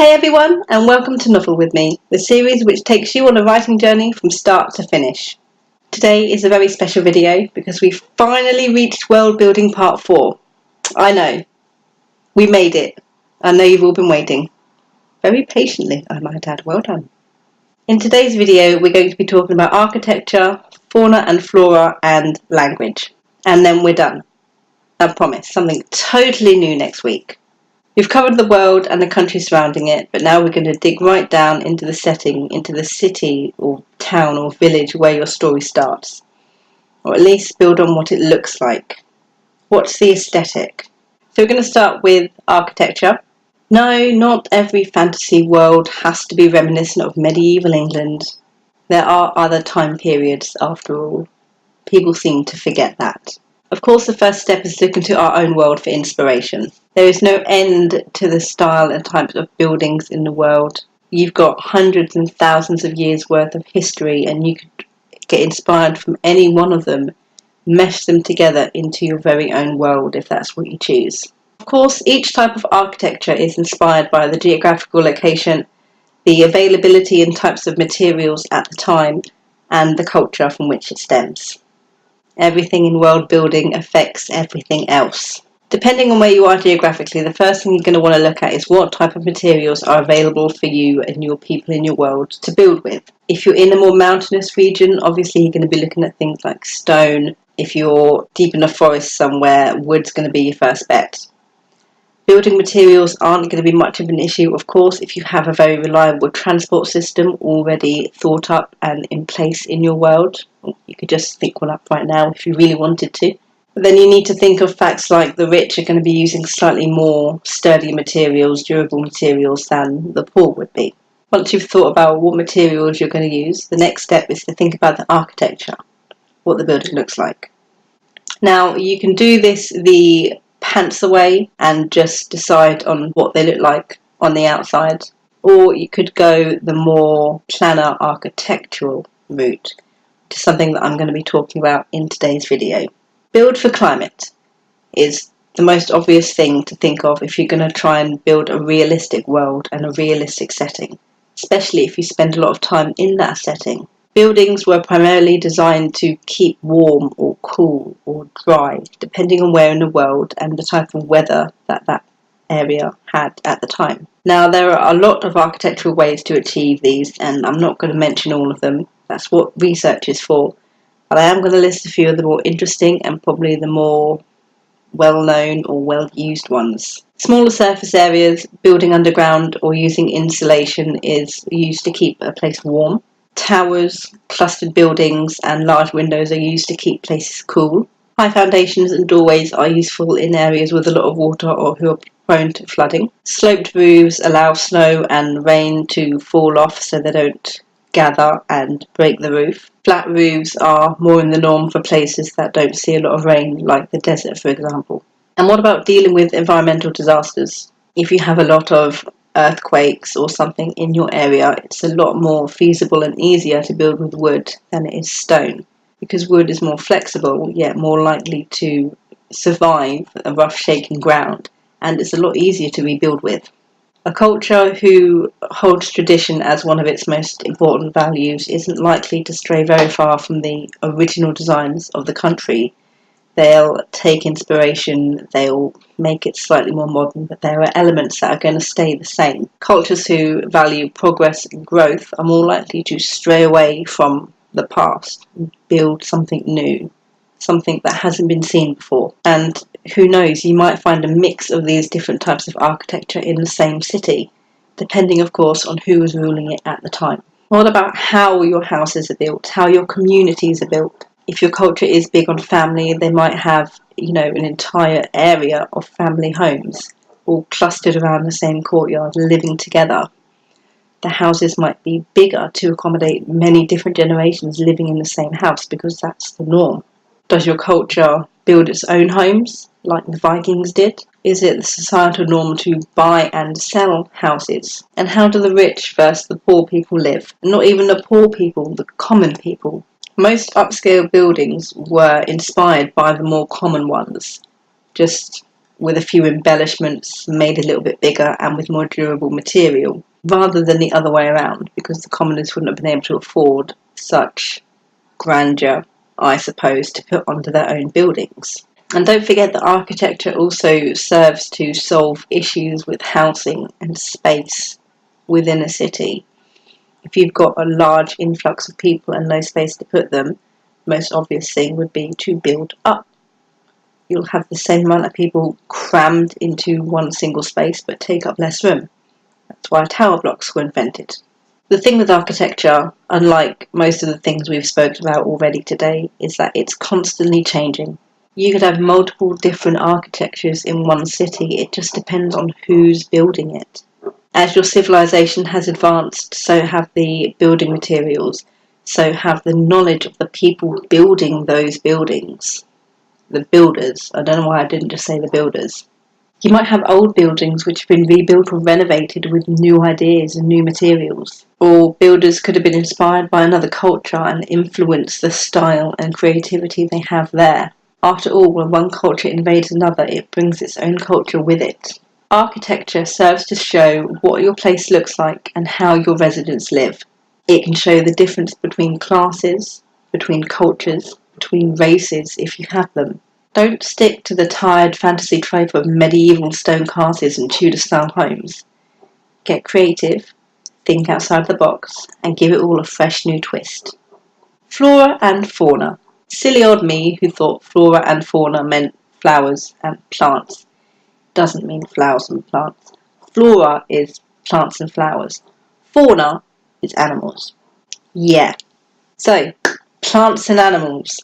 Hey everyone, and welcome to Novel With Me, the series which takes you on a writing journey from start to finish. Today is a very special video because we've finally reached world building part 4. I know, we made it. I know you've all been waiting. Very patiently, I might add. Well done. In today's video, we're going to be talking about architecture, fauna and flora, and language. And then we're done. I promise, something totally new next week. We've covered the world and the country surrounding it, but now we're going to dig right down into the setting, into the city or town or village where your story starts. Or at least build on what it looks like. What's the aesthetic? So we're going to start with architecture. No, not every fantasy world has to be reminiscent of medieval England. There are other time periods after all. People seem to forget that. Of course, the first step is to look into our own world for inspiration. There is no end to the style and types of buildings in the world. You've got hundreds and thousands of years worth of history, and you could get inspired from any one of them, mesh them together into your very own world if that's what you choose. Of course, each type of architecture is inspired by the geographical location, the availability and types of materials at the time, and the culture from which it stems. Everything in world building affects everything else. Depending on where you are geographically, the first thing you're going to want to look at is what type of materials are available for you and your people in your world to build with. If you're in a more mountainous region, obviously you're going to be looking at things like stone. If you're deep in a forest somewhere, wood's going to be your first bet. Building materials aren't going to be much of an issue, of course, if you have a very reliable transport system already thought up and in place in your world. You could just think one up right now if you really wanted to. But then you need to think of facts like the rich are going to be using slightly more sturdy materials, durable materials than the poor would be. Once you've thought about what materials you're going to use, the next step is to think about the architecture, what the building looks like. Now, you can do this the pants away and just decide on what they look like on the outside, or you could go the more planner architectural route, to something that I'm going to be talking about in today's video. Build for climate is the most obvious thing to think of if you're going to try and build a realistic world and a realistic setting, especially if you spend a lot of time in that setting. Buildings were primarily designed to keep warm or cool or dry, depending on where in the world and the type of weather that area had at the time. Now, there are a lot of architectural ways to achieve these, and I'm not going to mention all of them. That's what research is for. But I am going to list a few of the more interesting and probably the more well-known or well-used ones. Smaller surface areas, building underground or using insulation is used to keep a place warm. Towers, clustered buildings and large windows are used to keep places cool. High foundations and doorways are useful in areas with a lot of water or who are prone to flooding. Sloped roofs allow snow and rain to fall off so they don't gather and break the roof. Flat roofs are more in the norm for places that don't see a lot of rain, like the desert, for example. And what about dealing with environmental disasters? If you have a lot of earthquakes or something in your area, it's a lot more feasible and easier to build with wood than it is stone, because wood is more flexible yet more likely to survive a rough shaking ground, and it's a lot easier to rebuild with. A culture who holds tradition as one of its most important values isn't likely to stray very far from the original designs of the country. They'll take inspiration, they'll make it slightly more modern, but there are elements that are going to stay the same. Cultures who value progress and growth are more likely to stray away from the past and build something new, something that hasn't been seen before. And who knows, you might find a mix of these different types of architecture in the same city, depending, of course, on who was ruling it at the time. What about how your houses are built, how your communities are built? If your culture is big on family, they might have, an entire area of family homes, all clustered around the same courtyard, living together. The houses might be bigger to accommodate many different generations living in the same house, because that's the norm. Does your culture build its own homes, like the Vikings did? Is it the societal norm to buy and sell houses? And how do the rich versus the poor people live? Not even the poor people, the common people. Most upscale buildings were inspired by the more common ones, just with a few embellishments, made a little bit bigger and with more durable material, rather than the other way around, because the commoners wouldn't have been able to afford such grandeur, I suppose, to put onto their own buildings. And don't forget that architecture also serves to solve issues with housing and space within a city. If you've got a large influx of people and no space to put them, the most obvious thing would be to build up. You'll have the same amount of people crammed into one single space but take up less room. That's why tower blocks were invented. The thing with architecture, unlike most of the things we've spoken about already today, is that it's constantly changing. You could have multiple different architectures in one city. It just depends on who's building it. As your civilization has advanced, so have the building materials, so have the knowledge of the people building those buildings. The builders. I don't know why I didn't just say the builders. You might have old buildings which have been rebuilt or renovated with new ideas and new materials. Or builders could have been inspired by another culture and influenced the style and creativity they have there. After all, when one culture invades another, it brings its own culture with it. Architecture serves to show what your place looks like and how your residents live. It can show the difference between classes, between cultures, between races if you have them. Don't stick to the tired fantasy trope of medieval stone castles and Tudor-style homes. Get creative, think outside the box, and give it all a fresh new twist. Flora and fauna. Silly old me who thought flora and fauna meant flowers and plants. Doesn't mean flowers and plants. Flora is plants and flowers. Fauna is animals. Yeah. So, plants and animals.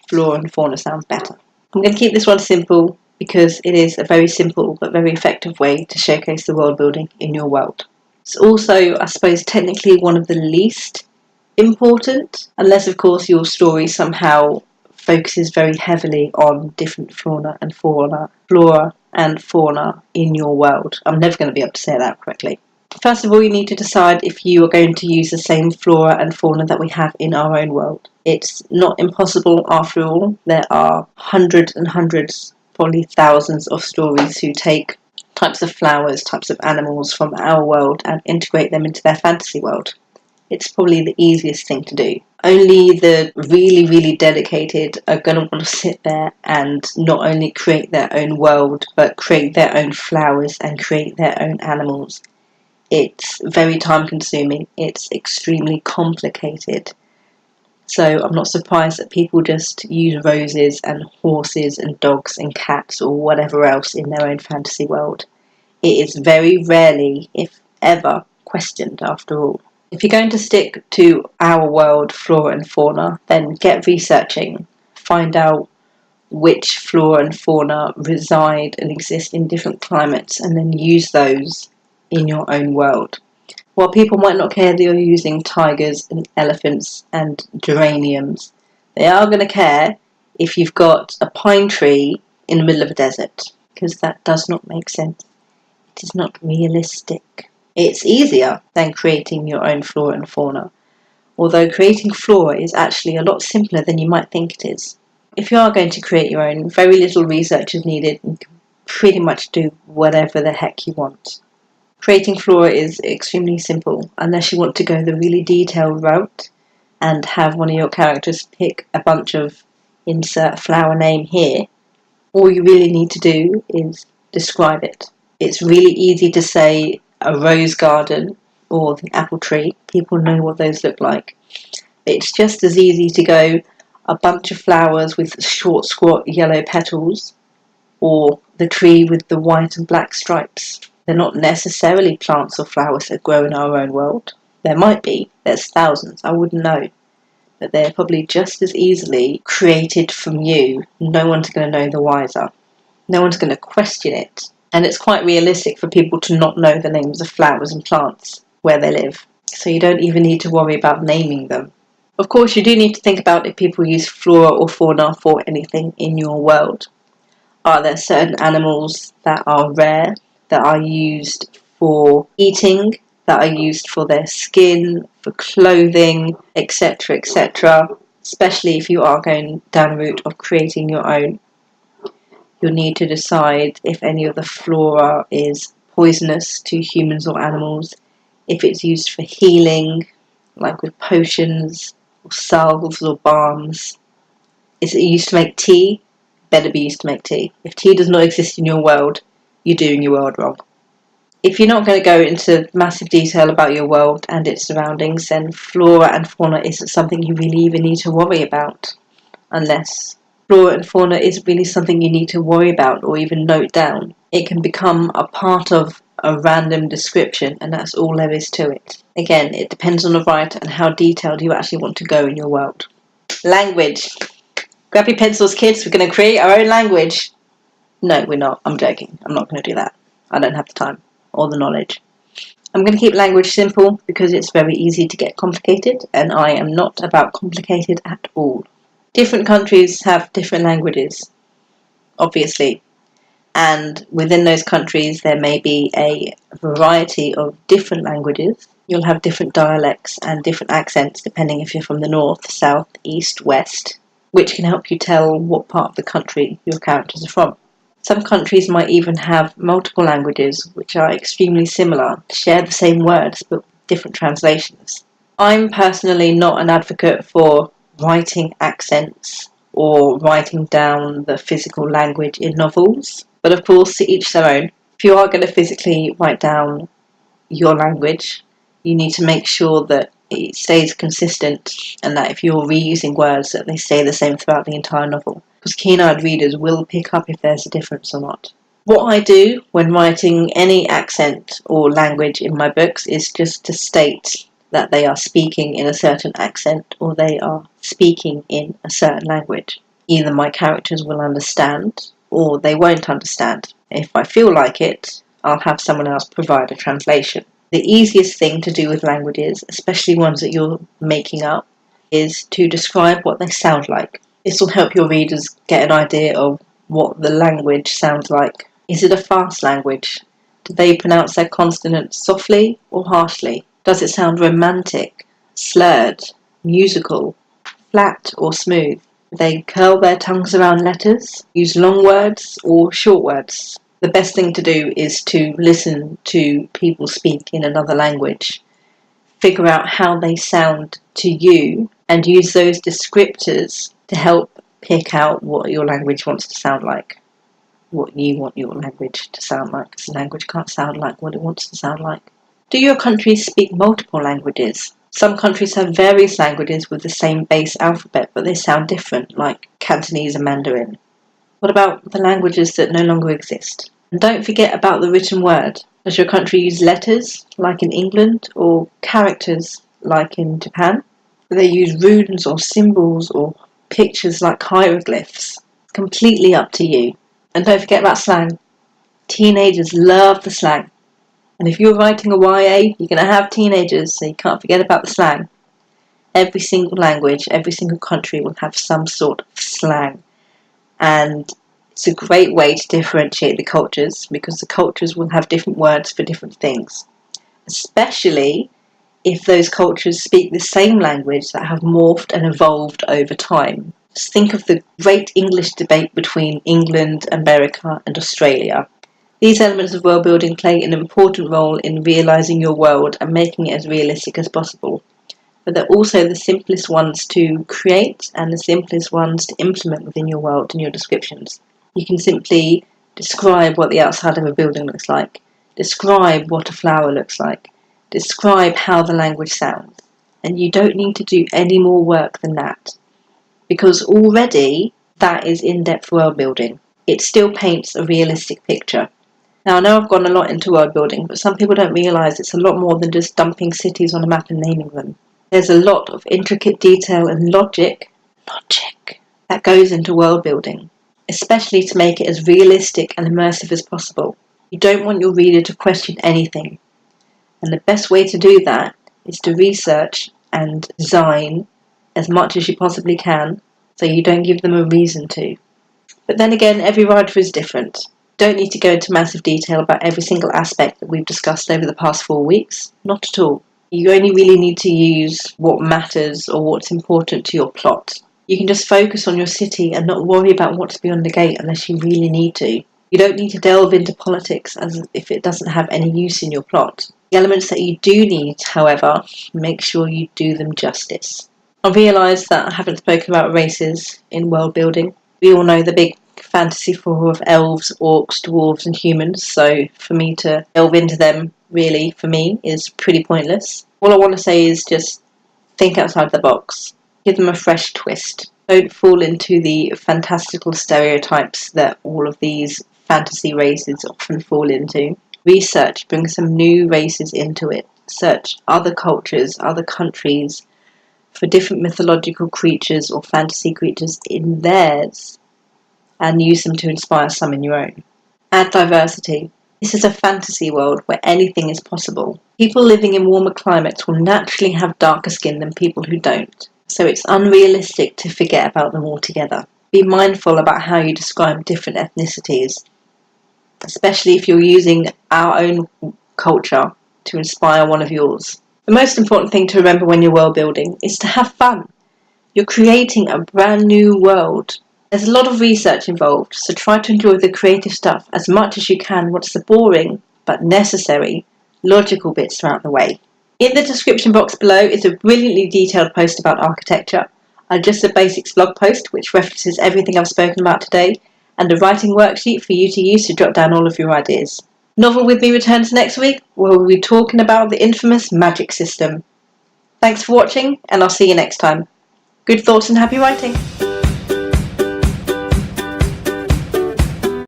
Flora and fauna sounds better. I'm going to keep this one simple because it is a very simple but very effective way to showcase the world building in your world. It's also, I suppose, technically one of the least important, unless of course your story somehow focuses very heavily on different flora and fauna in your world. I'm never going to be able to say that correctly. First of all, you need to decide if you are going to use the same flora and fauna that we have in our own world. It's not impossible after all. There are hundreds and hundreds, probably thousands of stories who take types of flowers, types of animals from our world and integrate them into their fantasy world. It's probably the easiest thing to do. Only the really, really dedicated are going to want to sit there and not only create their own world, but create their own flowers and create their own animals. It's very time consuming. It's extremely complicated. So I'm not surprised that people just use roses and horses and dogs and cats or whatever else in their own fantasy world. It is very rarely, if ever, questioned after all. If you're going to stick to our world, flora and fauna, then get researching. Find out which flora and fauna reside and exist in different climates and then use those in your own world. While people might not care that you're using tigers and elephants and geraniums, they are going to care if you've got a pine tree in the middle of a desert, because that does not make sense. It is not realistic. It's easier than creating your own flora and fauna, although creating flora is actually a lot simpler than you might think it is. If you are going to create your own, very little research is needed and you can pretty much do whatever the heck you want. Creating flora is extremely simple, unless you want to go the really detailed route and have one of your characters pick a bunch of insert flower name here. All you really need to do is describe it. It's really easy to say a rose garden or the apple tree. People know what those look like. It's just as easy to go a bunch of flowers with short, squat yellow petals or the tree with the white and black stripes. They're not necessarily plants or flowers that grow in our own world. There might be. There's thousands. I wouldn't know. But they're probably just as easily created from you. No one's going to know the wiser. No one's going to question it. And it's quite realistic for people to not know the names of flowers and plants where they live. So you don't even need to worry about naming them. Of course, you do need to think about if people use flora or fauna for anything in your world. Are there certain animals that are rare, that are used for eating, that are used for their skin, for clothing, etc., etc., especially if you are going down the route of creating your own? You'll need to decide if any of the flora is poisonous to humans or animals, if it's used for healing, like with potions, or salves or balms. Is it used to make tea? Better be used to make tea. If tea does not exist in your world, you're doing your world wrong. If you're not going to go into massive detail about your world and its surroundings, then flora and fauna isn't something you really even need to worry about. Unless flora and fauna isn't really something you need to worry about or even note down. It can become a part of a random description, and that's all there is to it. Again, it depends on the writer and how detailed you actually want to go in your world. Language. Grab your pencils, kids. We're going to create our own language. No, we're not. I'm joking. I'm not going to do that. I don't have the time or the knowledge. I'm going to keep language simple because it's very easy to get complicated, and I am not about complicated at all. Different countries have different languages, obviously, and within those countries there may be a variety of different languages. You'll have different dialects and different accents depending if you're from the north, south, east, west, which can help you tell what part of the country your characters are from. Some countries might even have multiple languages which are extremely similar, share the same words but different translations. I'm personally not an advocate for writing accents or writing down the physical language in novels, but of course to each their own. If you are going to physically write down your language, you need to make sure that it stays consistent and that if you're reusing words that they stay the same throughout the entire novel, because keen-eyed readers will pick up if there's a difference or not. What I do when writing any accent or language in my books is just to state that they are speaking in a certain accent or they are speaking in a certain language. Either my characters will understand or they won't understand. If I feel like it, I'll have someone else provide a translation. The easiest thing to do with languages, especially ones that you're making up, is to describe what they sound like. This will help your readers get an idea of what the language sounds like. Is it a fast language? Do they pronounce their consonants softly or harshly? Does it sound romantic, slurred, musical, flat or smooth? Do they curl their tongues around letters, use long words or short words? The best thing to do is to listen to people speak in another language, figure out how they sound to you, and use those descriptors to help pick out what your language wants to sound like, what you want your language to sound like, because the language can't sound like what it wants to sound like. Do your countries speak multiple languages? Some countries have various languages with the same base alphabet, but they sound different, like Cantonese and Mandarin. What about the languages that no longer exist? And don't forget about the written word. Does your country use letters, like in England, or characters, like in Japan? Do they use runes or symbols or pictures like hieroglyphs? Completely up to you. And don't forget about slang. Teenagers love the slang. And if you're writing a YA, you're going to have teenagers, so you can't forget about the slang. Every single language, every single country will have some sort of slang. And it's a great way to differentiate the cultures, because the cultures will have different words for different things, especially if those cultures speak the same language that have morphed and evolved over time. Just think of the great English debate between England, America and Australia. These elements of world building play an important role in realising your world and making it as realistic as possible. But they're also the simplest ones to create and the simplest ones to implement within your world and your descriptions. You can simply describe what the outside of a building looks like, describe what a flower looks like, describe how the language sounds, and you don't need to do any more work than that, because already that is in-depth world building. It still paints a realistic picture. Now, I know I've gone a lot into world building, but some people don't realise it's a lot more than just dumping cities on a map and naming them. There's a lot of intricate detail and logic that goes into world building, especially to make it as realistic and immersive as possible. You don't want your reader to question anything, and the best way to do that is to research and design as much as you possibly can, so you don't give them a reason to. But then again, every writer is different. You don't need to go into massive detail about every single aspect that we've discussed over the past 4 weeks. Not at all. You only really need to use what matters or what's important to your plot. You can just focus on your city and not worry about what's beyond the gate unless you really need to. You don't need to delve into politics as if it doesn't have any use in your plot. The elements that you do need, however, make sure you do them justice. I realise that I haven't spoken about races in world building. We all know the big fantasy four of elves, orcs, dwarves and humans, so for me to delve into them, really, for me, is pretty pointless. All I want to say is just think outside the box. Give them a fresh twist. Don't fall into the fantastical stereotypes that all of these fantasy races often fall into. Research, bring some new races into it. Search other cultures, other countries for different mythological creatures or fantasy creatures in theirs and use them to inspire some in your own. Add diversity. This is a fantasy world where anything is possible. People living in warmer climates will naturally have darker skin than people who don't, so it's unrealistic to forget about them altogether. Be mindful about how you describe different ethnicities, especially if you're using our own culture to inspire one of yours. The most important thing to remember when you're world building is to have fun. You're creating a brand new world. There's a lot of research involved, so try to enjoy the creative stuff as much as you can once the boring, but necessary, logical bits are out the way. In the description box below is a brilliantly detailed post about architecture, and just a basics blog post which references everything I've spoken about today, and a writing worksheet for you to use to jot down all of your ideas. Novel With Me returns next week, where we'll be talking about the infamous magic system. Thanks for watching, and I'll see you next time. Good thoughts and happy writing!